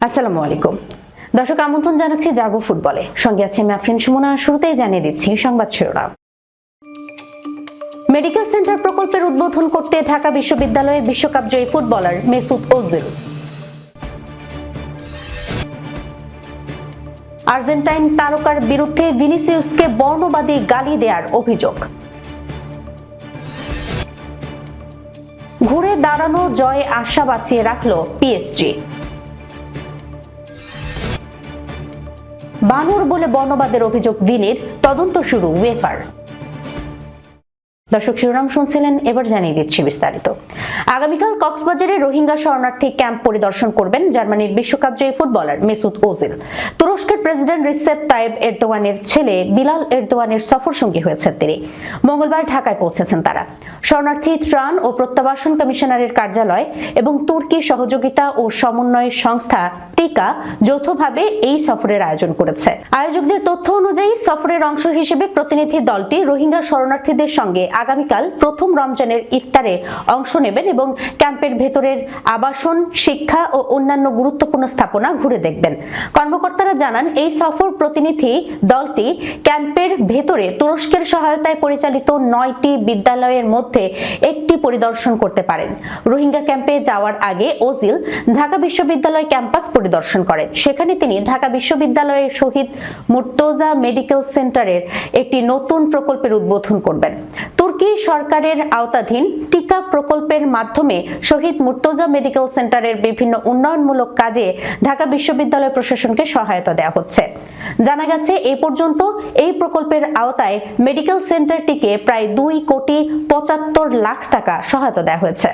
আসসালামু আলাইকুম দর্শক, আমন্ত্রণ জানাচ্ছি জাগো ফুটবলে। সঙ্গে আছে আমি আফরিন সুমনা। শুরুতেই জানিয়ে দিচ্ছি সংবাদ শিরোনাম। মেডিকেল সেন্টার প্রকল্পের উদ্বোধন করতে ঢাকা বিশ্ববিদ্যালয়ে বিশ্বকাপ জয়ী ফুটবলার মেসুত ওজিল। আর্জেন্টাইন তারকার বিরুদ্ধে ভিনিসিয়াসকে বর্ণবাদী গালি দেওয়ার অভিযোগ। ঘুরে দাঁড়ানো জয়ে আশা বাঁচিয়ে রাখল পিএসজি। বানর বলে বর্ণবাদের অভিযোগ ভিনির, তদন্ত শুরু উয়েফার। দর্শক, শিরোনাম শুনছিলেন, এবার জানিয়ে দিচ্ছি বিস্তারিত। আগামীকাল কক্সবাজারে রোহিঙ্গা শরণার্থী ক্যাম্প পরিদর্শন করবেন জার্মানির বিশ্বকাপ জয়ী ফুটবলার মেসুত ওজিল। তুরস্কের প্রেসিডেন্ট রিসেপ তাইব এরদোয়ানের ছেলে বিলাল এরদোয়ানের সফর সঙ্গী হয়েছেন তিনি। মঙ্গলবার ঢাকায় পৌঁছেছেন তারা। শরণার্থী ত্রাণ ও প্রত্যাবাসন কমিশনারের কার্যালয় এবং তুর্কি সহযোগিতা ও সমন্বয় সংস্থা টিকা যৌথভাবে এই সফরের আয়োজন করেছে। আয়োজকদের তথ্য অনুযায়ী সফরের অংশ হিসেবে প্রতিনিধি দলটি রোহিঙ্গা শরণার্থীদের সঙ্গে আগামীকাল প্রথম রমজানের ইফতারে অংশ নেবেন এবং ক্যাম্পের ভেতরের আবাসন, শিক্ষা ও অন্যান্য গুরুত্বপূর্ণ স্থাপনা ঘুরে দেখবেন। কর্মকর্তারা জানান, এই সফর প্রতিনিধি দলটি ক্যাম্পের ভেতরে তুরস্কের সহায়তায় পরিচালিত 9টি বিদ্যালয়ের মধ্যে একটি পরিদর্শন করতে পারেন। রোহিঙ্গা ক্যাম্পে যাওয়ার আগে ওজিল ঢাকা বিশ্ববিদ্যালয় ক্যাম্পাস পরিদর্শন করেন। সেখানে তিনি ঢাকা বিশ্ববিদ্যালয়ের শহীদ মুর্তজা মেডিকেল সেন্টারের একটি নতুন প্রকল্পের উদ্বোধন করবেন। তুর্কি সরকারের আওতাধীন টিকা প্রকল্পের মাধ্যমে শহীদ মুর্তজা মেডিকেল সেন্টারের বিভিন্ন উন্নয়নমূলক কাজে ঢাকা বিশ্ববিদ্যালয় প্রশাসনকে সহায়তা দেওয়া হচ্ছে। জানা গেছে, এ পর্যন্ত এই প্রকল্পের আওতায় মেডিকেল সেন্টারটিকে প্রায় 2,75,00,000 টাকা সহায়তা দেওয়া হয়েছে।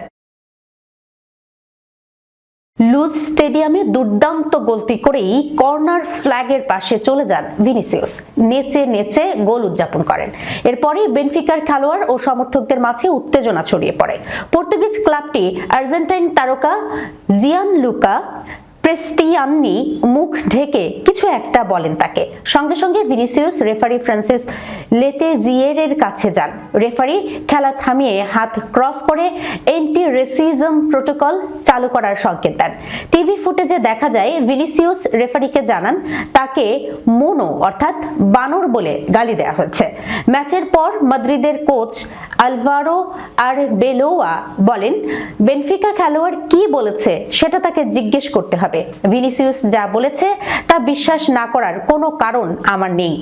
লুজ স্টেডিয়ামে দুর্দান্ত গোলটি করেই কর্নার ফ্ল্যাগের পাশে চলে যান ভিনিসিয়াস। নেচে নেচে গোল উদযাপন করেন। এরপরই বেনফিকার খেলোয়াড় ও সমর্থকদের মাঝে উত্তেজনা ছড়িয়ে পড়ে। পর্তুগিজ ক্লাবটি আর্জেন্টাইন তারকা জিয়ানলুকা প্রেস্তিয়ান্নি মুখ ঢেকে কিছু একটা বলেন তাকে। সঙ্গে সঙ্গে ভিনিসিয়াস রেফারি ফ্রান্সিস লেতেজিয়েরের কাছে যান। রেফারি খেলা থামিয়ে হাত ক্রস করে এন্টি রেসিজম প্রোটোকল চালু করার সংকেত দেন। টিভি ফুটেজে দেখা যায়, ভিনিসিয়াস রেফারিকে জানান তাকে মোনো অর্থাৎ বানর বলে গালি দেওয়া হয়েছে। ম্যাচের পর মাদ্রিদের কোচ আলভারো আরবেলোয়া বলেন, বেনফিকা খেলোয়াড় কি বলেছে সেটা তাকে জিজ্ঞেস করতে হবে। ভিনিসিয়াস যা বলেছে তা বিশ্বাস না করার কোনো কারণ আমার নেই।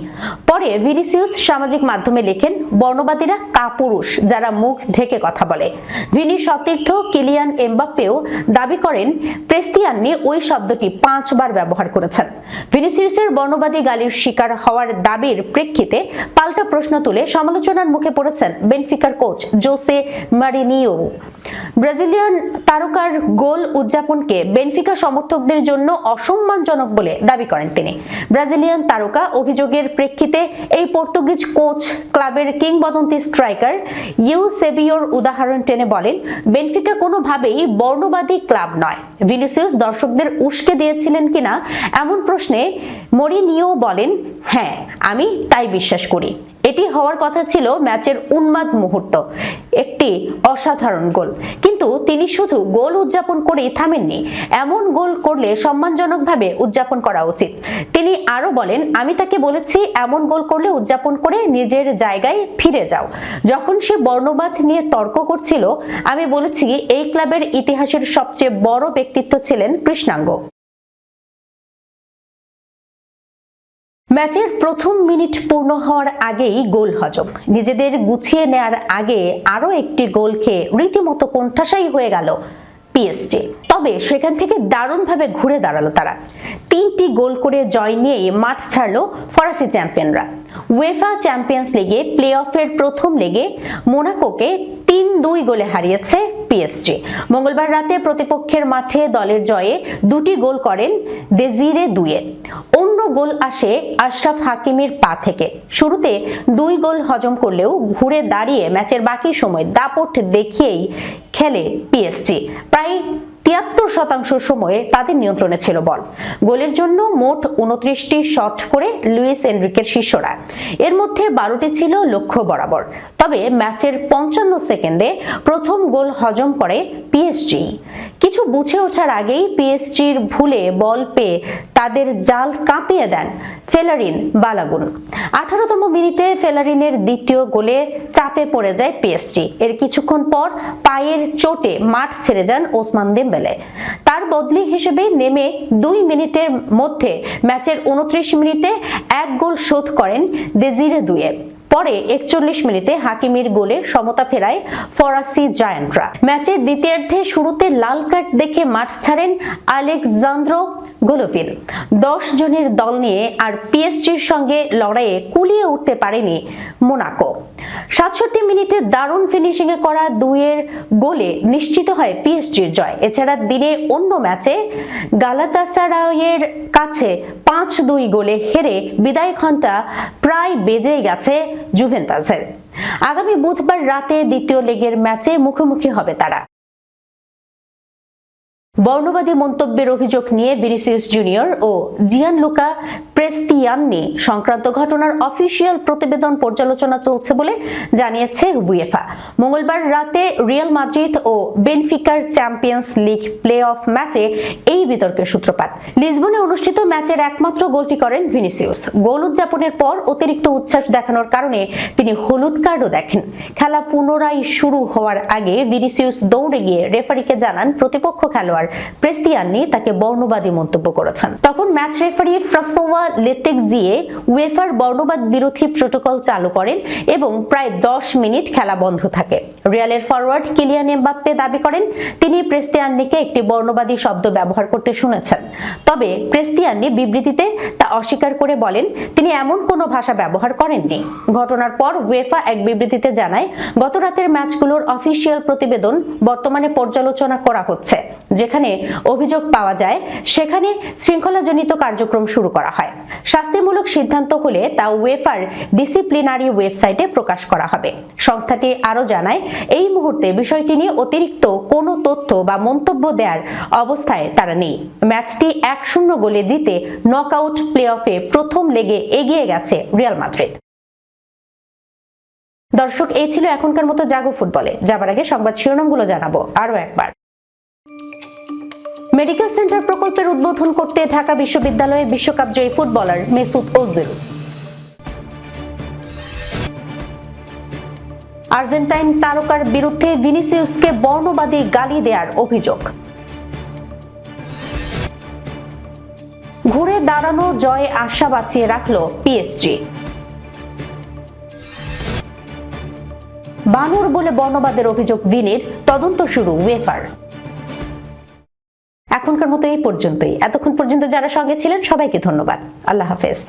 পরে ভিনিসিয়াস সামাজিক মাধ্যমে লেখেন, বর্ণবাদীরা কাপুরুষ যারা মুখ ঢেকে কথা বলে। ভিনি সতীর্থ কিলিয়ান এমবাপ্পেও দাবি করেন প্রেস্তিয়ান্নি ওই শব্দটি 5 বার ব্যবহার করেছেন। ভিনিসিয়াসের বর্ণবাদী গালির শিকার হওয়ার দাবির প্রেক্ষিতে পাল্টা প্রশ্ন তুলে সমালোচনার মুখে পড়েছেন বেনফিকার কোচ জোসে মারিনিও। ব্রাজিলিয়ান তারকার গোল উদযাপনকে বেনফিকা সমর্থকদের জন্য অসম্মানজনক বলে দাবি করেন তিনি। ব্রাজিলিয়ান তারকা অভিযোগের প্রেক্ষিতে এই পর্তুগিজ কোচ ক্লাবের কিংবদন্তি স্ট্রাইকার ইউসেবিওর উদাহরণ টেনে বলেন, বেনফিকা কোনোভাবেই বর্ণবাদী ক্লাব নয়। ভিনিসিয়াস দর্শকদের উস্কে দিয়েছিলেন কিনা এমন প্রশ্নে মরিনিও বলেন, হ্যাঁ, আমি তাই বিশ্বাস করি। এটি হওয়ার কথা ছিল ম্যাচের উন্মাদ মুহূর্ত, একটি অসাধারণ গোল। কিন্তু তিনি শুধু গোল উদযাপন করেই থামেননি। এমন গোল করলে সম্মানজনকভাবে উদযাপন করা উচিত। তিনি আরো বলেন, আমি তাকে বলেছি এমন গোল করলে উদযাপন করে নিজের জায়গায় ফিরে যাও। যখন সে বর্ণবাদ নিয়ে তর্ক করছিল, আমি বলেছি এই ক্লাবের ইতিহাসের সবচেয়ে বড় ব্যক্তিত্ব ছিলেন কৃষ্ণাঙ্গ। ম্যাচের প্রথম মিনিট পূর্ণ হওয়ার আগেই গোল হজম। নিজেদের গুছিয়ে নেয়ার আগে আরো একটি গোল খেয়ে রীতিমতো কোণঠাসাই হয়ে গেল পিএসজি। তবে সেখান থেকে দারুণভাবে ঘুরে দাঁড়ালো তারা। 3টি গোল করে জয় নিয়েই মাঠ ছাড়লো ফরাসি চ্যাম্পিয়নরা। উয়েফা চ্যাম্পিয়ন্স লিগে প্লে অফের প্রথম লেগে মোনাকোকে 3-2 গোলে হারিয়েছে পিএসজি। মঙ্গলবার রাতে প্রতিপক্ষের মাঠে দলের জয়ে 2টি গোল করেন দেজিরে দুয়ে। অন্য গোল আসে আশরাফ হাকিমির পা থেকে। শুরুতে 2 গোল হজম করলেও ঘুরে দাঁড়িয়ে ম্যাচের বাকি সময় দাপট দেখিয়েই খেলে পিএসজি। প্রায় 73% সময়ে তাদের নিয়ন্ত্রণে ছিল বল। গোলের জন্য মোট 29টি শট করে লুইস এনরিকের শিষ্যরা, এর মধ্যে 12টি ছিল লক্ষ্য বরাবর। তবে ম্যাচের 55 সেকেন্ডে প্রথম গোল হজম করে পিএসজি। কিছু বুঝে ওঠার আগেই পিএসজির ভুলে বল পেয়ে তাদের জাল কাঁপিয়ে দেন ফেলারিন বালাগুন। 18তম মিনিটে ফেলারিনের দ্বিতীয় গোলে চাপে পড়ে যায় পিএসজি। এর কিছুক্ষণ পর পায়ের চোটে মাঠ ছেড়ে যান ওসমান দেমবেলে। তার বদলি হিসেবে নেমে 2 মিনিটের মধ্যে ম্যাচের 29 মিনিটে এক গোল শোধ করেন দেজিরে দুয়ে। পরে 41 মিনিটে হাকিমির গোলে সমতা ফেরায় ফরাসি জায়ান্টরা। ম্যাচের দ্বিতীয়ার্ধে শুরুতে লাল কার্ড দেখে মাঠ ছাড়েন আলেক্সান্দ্রো গোলোভিন। 10 জনের দল নিয়ে আর পিএসজির সঙ্গে লড়াইয়ে কুলিয়ে উঠতে পারেনি মোনাকো। 67 মিনিটে দারুণ ফিনিশিং এ করা দুইয়ের গোলে নিশ্চিত হয় পিএসজির জয়। এছাড়া দিনে অন্য ম্যাচে গালাতাসারাইয়ের কাছে 5-2 গোলে হেরে বিদায় ঘণ্টা প্রায় বেজে গেছে জুভেন্টাসের। আগামী বুধবার রাতে দ্বিতীয় লেগের ম্যাচে মুখোমুখি হবে তারা। বর্ণবাদী মন্তব্যের অভিযোগ নিয়ে ভিনিসিয়াস জুনিয়র ও জিয়ানলুকা প্রেস্তিয়ান্নি সংক্রান্ত ঘটনার অফিসিয়াল প্রতিবেদন পর্যালোচনা চলছে বলে জানিয়েছে উয়েফা। মঙ্গলবার রাতে Real Madrid O বেনফিকার champions league play of ম্যাচে এই বিতর্কের সূত্রপাত। লিসবনে অনুষ্ঠিত ম্যাচের একমাত্র গোলটি করেন ভিনিসিয়াস। গোল উদযাপনের পর অতিরিক্ত উচ্ছ্বাস দেখানোর কারণে তিনি হলুদ কার্ডও দেখেন। খেলা পুনরায় শুরু হওয়ার আগে ভিনিসিয়াস দৌড়ে গিয়ে রেফারিকে জানান প্রতিপক্ষ খেলোয়াড় প্রেস্তিয়ান্নি তাকে বর্ণবাদী মন্তব্য করেছেন। তখন ম্যাচ রেফারি ফ্রাসোয়া লেতেক্স দিয়ে উয়েফার বর্ণবাদ বিরোধী প্রোটোকল চালু করেন এবং প্রায় 10 মিনিট খেলা বন্ধ থাকে। রিয়ালের ফরওয়ার্ড কিলিয়ান এমবাপ্পে দাবি করেন তিনি প্রেস্তিয়ান্নিকে একটি বর্ণবাদী শব্দ ব্যবহার করতে শুনেছেন। তবে প্রেস্তিয়ান্নি বিবৃতিতে তা অস্বীকার করে বলেন তিনি এমন কোনো ভাষা ব্যবহার করেননি। ঘটনার পর উয়েফা এক বিবৃতিতে জানায় গত রাতের ম্যাচগুলোর অফিসিয়াল প্রতিবেদন বর্তমানে পর্যালোচনা করা হচ্ছে। যেখানে অভিযোগ পাওয়া যায় সেখানে শৃঙ্খলাজনিত কার্যক্রম শুরু করা হয়। শাস্তিমূলক সিদ্ধান্ত হলে তা উয়েফার ডিসিপ্লিনারি ওয়েবসাইটে প্রকাশ করা হবে। সংস্থাটি আরো জানায় এই মুহূর্তে বিষয়টি নিয়ে অতিরিক্ত কোনো তথ্য বা মন্তব্য দেওয়ার অবস্থায় তারা নেই। ম্যাচটি 1-0 গোলে জিতে নকআউট প্লে অফে প্রথম লেগে এগিয়ে গেছে রিয়াল মাদ্রিদ। দর্শক, এই ছিল এখনকার মতো জাগো ফুটবলে। যাবার আগে সংবাদ শিরোনামগুলো জানাবো আরো একবার। মেডিকেল সেন্টার প্রকল্পের উদ্বোধন করতে ঢাকা বিশ্ববিদ্যালয়ে বিশ্বকাপ জয়ী ফুটবলার মেসুত ওজিল। আর্জেন্টাইন তারকার বিরুদ্ধে ভিনিসিয়াসকে বর্ণবাদী গালি দেওয়ার অভিযোগ। ঘুরে দাঁড়ানো জয়ে আশা বাঁচিয়ে রাখল পিএসজি। বানর বলে বর্ণবাদের অভিযোগ ভিনির, তদন্ত শুরু উয়েফার। এখনকার মতো এই পর্যন্তই। এতক্ষণ পর্যন্ত যারা সঙ্গে ছিলেন সবাইকে ধন্যবাদ। আল্লাহ হাফেজ।